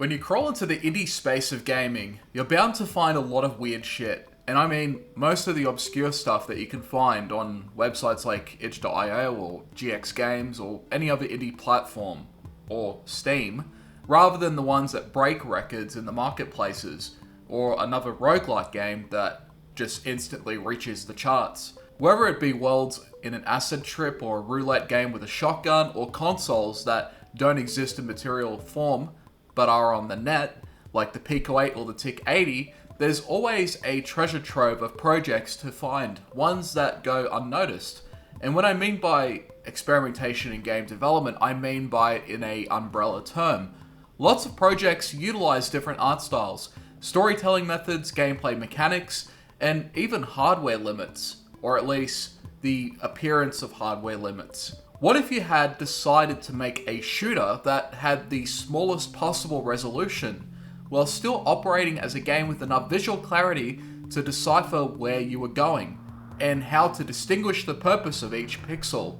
When you crawl into the indie space of gaming, you're bound to find a lot of weird shit. And I mean, most of the obscure stuff that you can find on websites like itch.io or GX Games or any other indie platform, or Steam, rather than the ones that break records in the marketplaces, or another roguelike game that just instantly reaches the charts. Whether it be worlds in an acid trip or a roulette game with a shotgun, or consoles that don't exist in material form, but are on the net, like the Pico 8 or the TIC 80, there's always a treasure trove of projects to find, ones that go unnoticed. And what I mean by experimentation in game development, I mean by it in a umbrella term. Lots of projects utilize different art styles, storytelling methods, gameplay mechanics, and even hardware limits, or at least the appearance of hardware limits. What if you had decided to make a shooter that had the smallest possible resolution, while still operating as a game with enough visual clarity to decipher where you were going, and how to distinguish the purpose of each pixel?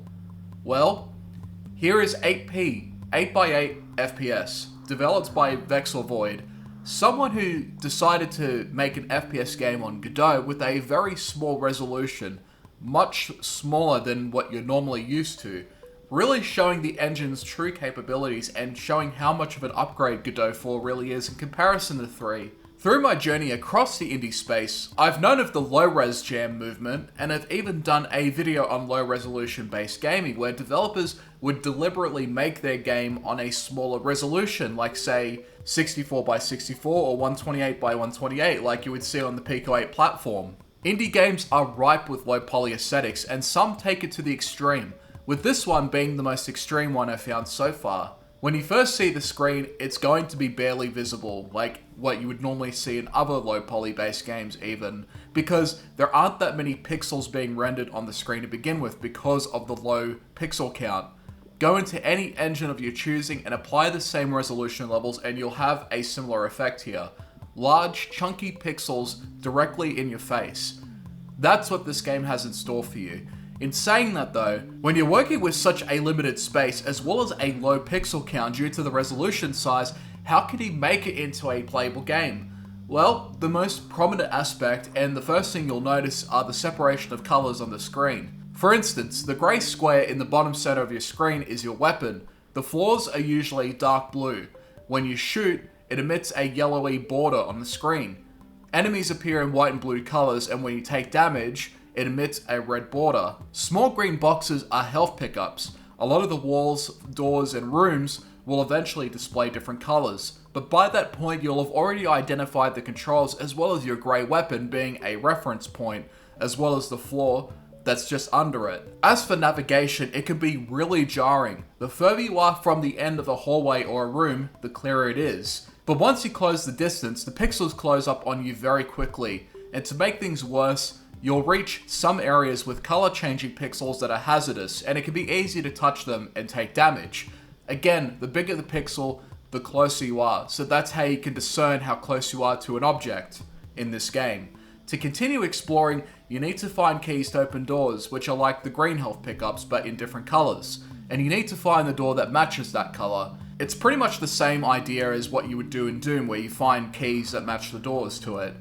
Well, here is 8P, 8x8 FPS, developed by Vexel Void, someone who decided to make an FPS game on Godot with a very small resolution, much smaller than what you're normally used to, really showing the engine's true capabilities and showing how much of an upgrade Godot 4 really is in comparison to 3. Through my journey across the indie space, I've known of the low-res jam movement, and have even done a video on low-resolution based gaming where developers would deliberately make their game on a smaller resolution, like say 64x64 or 128x128 like you would see on the Pico 8 platform. Indie games are ripe with low poly aesthetics, and some take it to the extreme, with this one being the most extreme one I've found so far. When you first see the screen, it's going to be barely visible, like what you would normally see in other low poly based games even, because there aren't that many pixels being rendered on the screen to begin with because of the low pixel count. Go into any engine of your choosing and apply the same resolution levels and you'll have a similar effect here. Large, chunky pixels directly in your face. That's what this game has in store for you. In saying that though, when you're working with such a limited space as well as a low pixel count due to the resolution size, how can he make it into a playable game? Well, the most prominent aspect and the first thing you'll notice are the separation of colors on the screen. For instance, the grey square in the bottom center of your screen is your weapon. The floors are usually dark blue. When you shoot, it emits a yellowy border on the screen. Enemies appear in white and blue colors, and when you take damage, it emits a red border. Small green boxes are health pickups. A lot of the walls, doors, and rooms will eventually display different colors, but by that point you'll have already identified the controls as well as your grey weapon being a reference point, as well as the floor that's just under it. As for navigation, it can be really jarring. The further you are from the end of a hallway or a room, the clearer it is. But once you close the distance, the pixels close up on you very quickly, and to make things worse, you'll reach some areas with color changing pixels that are hazardous, and it can be easy to touch them and take damage. Again, the bigger the pixel, the closer you are, so that's how you can discern how close you are to an object in this game. To continue exploring, you need to find keys to open doors, which are like the green health pickups but in different colours, and you need to find the door that matches that colour. It's pretty much the same idea as what you would do in Doom, where you find keys that match the doors to it.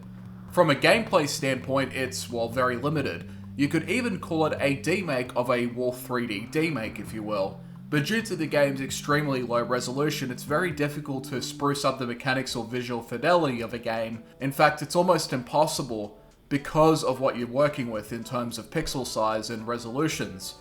From a gameplay standpoint, it's, well, very limited. You could even call it a demake of a Wolf 3D demake, if you will. But due to the game's extremely low resolution, it's very difficult to spruce up the mechanics or visual fidelity of a game. In fact, it's almost impossible because of what you're working with in terms of pixel size and resolutions.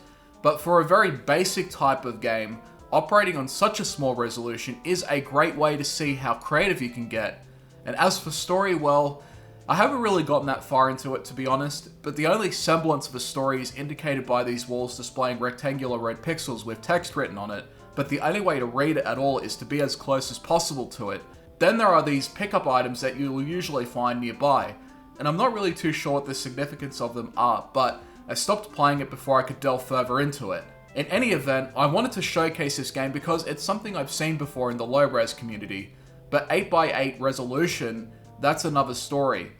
But for a very basic type of game, operating on such a small resolution is a great way to see how creative you can get. And as for story, well, I haven't really gotten that far into it, to be honest, but the only semblance of a story is indicated by these walls displaying rectangular red pixels with text written on it, but the only way to read it at all is to be as close as possible to it. Then there are these pickup items that you will usually find nearby, and I'm not really too sure what the significance of them are, but I stopped playing it before I could delve further into it. In any event, I wanted to showcase this game because it's something I've seen before in the low-res community, but 8x8 resolution, that's another story.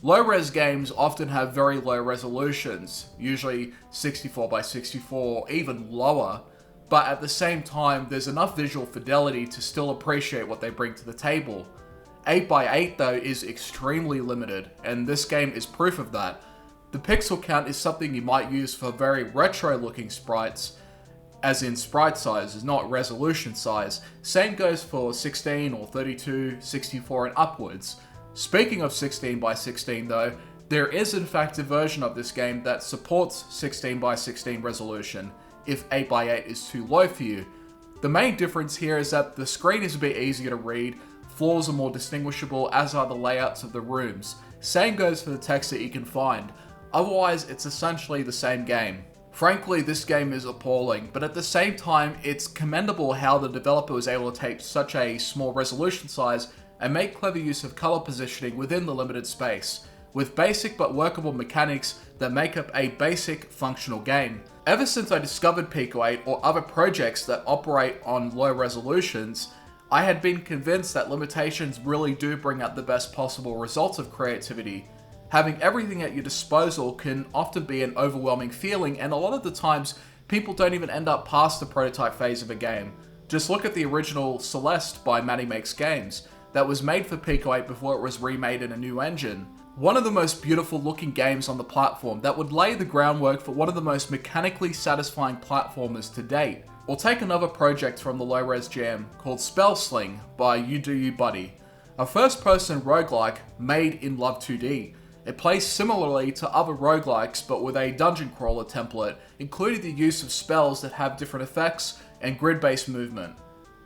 Low-res games often have very low resolutions, usually 64x64 or even lower, but at the same time there's enough visual fidelity to still appreciate what they bring to the table. 8x8 though is extremely limited, and this game is proof of that. The pixel count is something you might use for very retro looking sprites, as in sprite size, not resolution size. Same goes for 16 or 32, 64 and upwards. Speaking of 16x16 though, there is in fact a version of this game that supports 16x16 resolution if 8x8 is too low for you. The main difference here is that the screen is a bit easier to read, floors are more distinguishable, as are the layouts of the rooms. Same goes for the text that you can find. Otherwise, it's essentially the same game. Frankly, this game is appalling, but at the same time, it's commendable how the developer was able to take such a small resolution size and make clever use of color positioning within the limited space, with basic but workable mechanics that make up a basic, functional game. Ever since I discovered Pico 8 or other projects that operate on low resolutions, I had been convinced that limitations really do bring out the best possible results of creativity. Having everything at your disposal can often be an overwhelming feeling, and a lot of the times, people don't even end up past the prototype phase of a game. Just look at the original Celeste by Matty Makes Games, that was made for Pico 8 before it was remade in a new engine. One of the most beautiful looking games on the platform that would lay the groundwork for one of the most mechanically satisfying platformers to date. Or take another project from the low-res jam called Spellsling by You Do You Buddy, a first-person roguelike made in Love 2D. It plays similarly to other roguelikes but with a dungeon crawler template, including the use of spells that have different effects and grid-based movement.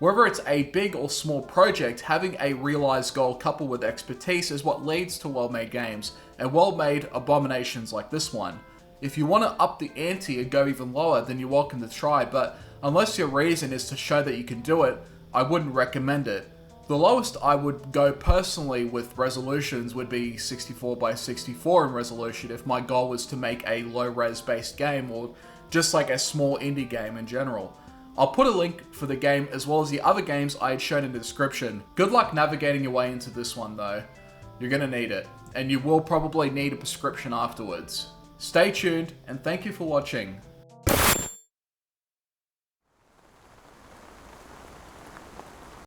Whether it's a big or small project, having a realized goal coupled with expertise is what leads to well-made games, and well-made abominations like this one. If you want to up the ante and go even lower, then you're welcome to try, but unless your reason is to show that you can do it, I wouldn't recommend it. The lowest I would go personally with resolutions would be 64x64 in resolution if my goal was to make a low-res based game, or just like a small indie game in general. I'll put a link for the game as well as the other games I had shown in the description. Good luck navigating your way into this one though. You're gonna need it, and you will probably need a prescription afterwards. Stay tuned, and thank you for watching.